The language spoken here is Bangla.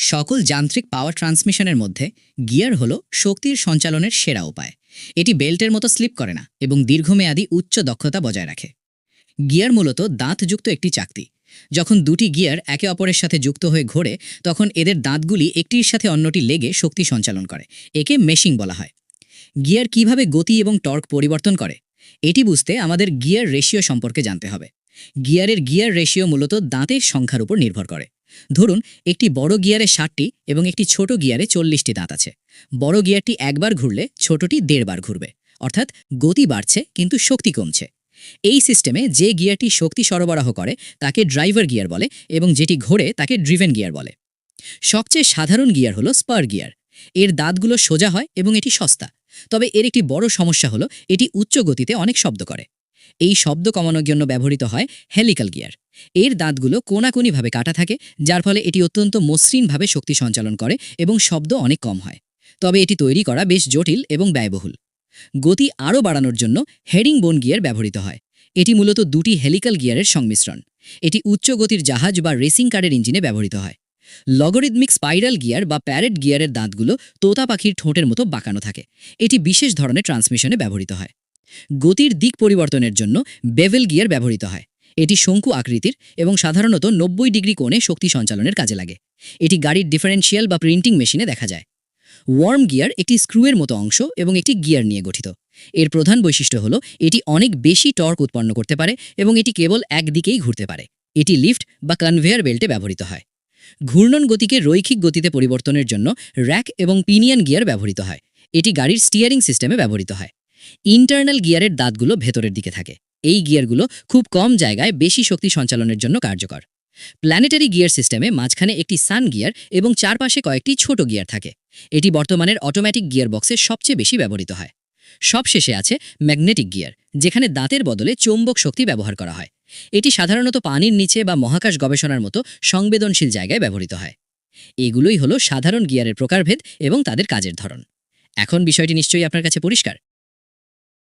সকল যান্ত্রিক পাওয়ার ট্রান্সমিশনের মধ্যে গিয়ার হলো শক্তির সঞ্চালনের সেরা উপায়। এটি বেল্টের মতো স্লিপ করে না এবং দীর্ঘমেয়াদী উচ্চ দক্ষতা বজায় রাখে। গিয়ার মূলত দাঁতযুক্ত একটি চাকতি। যখন দুটি গিয়ার একে অপরের সাথে যুক্ত হয়ে ঘোরে, তখন এদের দাঁতগুলি একটির সাথে অন্যটি লেগে শক্তি সঞ্চালন করে। একে মেশিং বলা হয়। গিয়ার কিভাবে গতি এবং টর্ক পরিবর্তন করে, এটি বুঝতে আমাদের গিয়ার রেশিও সম্পর্কে জানতে হবে। গিয়ারের গিয়ার রেশিও মূলত দাঁতের সংখ্যার উপর নির্ভর করে। ধরুন, একটি বড় গিয়ারে 60টি এবং একটি ছোট গিয়ারে 40টি দাঁত আছে। বড় গিয়ারটি একবার ঘুরলে ছোটটি 1.5 বার ঘুরবে। অর্থাৎ গতি বাড়ছে কিন্তু শক্তি কমছে। এই সিস্টেমে যে গিয়ারটি শক্তি সরবরাহ করে তাকে ড্রাইভার গিয়ার বলে এবং যেটি ঘোরে তাকে ড্রিভেন গিয়ার বলে। সবচেয়ে সাধারণ গিয়ার হলো স্পার গিয়ার। এর দাঁতগুলো সোজা হয় এবং এটি সস্তা। তবে এর একটি বড় সমস্যা হলো এটি উচ্চ গতিতে অনেক শব্দ করে। এই শব্দ কমানোর জন্য ব্যবহৃত হয় হেলিক্যাল গিয়ার। এর দাঁতগুলো কোনাকুনিভাবে কাটা থাকে, যার ফলে এটি অত্যন্ত মসৃণভাবে শক্তি সঞ্চালন করে এবং শব্দ অনেক কম হয়। তবে এটি তৈরি করা বেশ জটিল এবং ব্যয়বহুল। গতি আরও বাড়ানোর জন্য হেরিং বোন গিয়ার ব্যবহৃত হয়। এটি মূলত দুটি হেলিক্যাল গিয়ারের সংমিশ্রণ। এটি উচ্চ গতির জাহাজ বা রেসিং কারের ইঞ্জিনে ব্যবহৃত হয়। লগারিদমিক স্পাইরাল গিয়ার বা প্যারেট গিয়ারের দাঁতগুলো তোতা পাখির ঠোঁটের মতো বাঁকানো থাকে। এটি বিশেষ ধরনের ট্রান্সমিশনে ব্যবহৃত হয়। গতির দিক পরিবর্তনের জন্য বেভেল গিয়ার ব্যবহৃত হয়। এটি শঙ্কু আকৃতির এবং সাধারণত 90 ডিগ্রি কোণে শক্তি সঞ্চালনের কাজে লাগে। এটি গাড়ির ডিফারেন্সিয়াল বা প্রিন্টিং মেশিনে দেখা যায়। ওয়ার্ম গিয়ার একটি স্ক্রুয়ের মতো অংশ এবং একটি গিয়ার নিয়ে গঠিত। এর প্রধান বৈশিষ্ট্য হলো এটি অনেক বেশি টর্ক উৎপন্ন করতে পারে এবং এটি কেবল একদিকেই ঘুরতে পারে। এটি লিফট বা কনভেয়ার বেল্টে ব্যবহৃত হয়। ঘূর্ণন গতিকে রৈখিক গতিতে পরিবর্তনের জন্য র্যাক এবং পিনিয়ন গিয়ার ব্যবহৃত হয়। এটি গাড়ির স্টিয়ারিং সিস্টেমে ব্যবহৃত হয়। ইন্টারনাল গিয়ারের দাঁতগুলো ভেতরের দিকে থাকে। এই গিয়ারগুলো খুব কম জায়গায় বেশি শক্তি সঞ্চালনের জন্য কার্যকর। প্ল্যানেটারি গিয়ার সিস্টেমে মাঝখানে একটি সান গিয়ার এবং চারপাশে কয়েকটি ছোট গিয়ার থাকে। এটি বর্তমানের অটোমেটিক গিয়ার বক্সে সবচেয়ে বেশি ব্যবহৃত হয়। সবশেষে আছে ম্যাগনেটিক গিয়ার, যেখানে দাঁতের বদলে চৌম্বক শক্তি ব্যবহার করা হয়। এটি সাধারণত পানির নিচে বা মহাকাশ গবেষণার মতো সংবেদনশীল জায়গায় ব্যবহৃত হয়। এগুলোই হলো সাধারণ গিয়ারের প্রকারভেদ এবং তাদের কাজের ধরন। এখন বিষয়টি নিশ্চয়ই আপনার কাছে পরিষ্কার।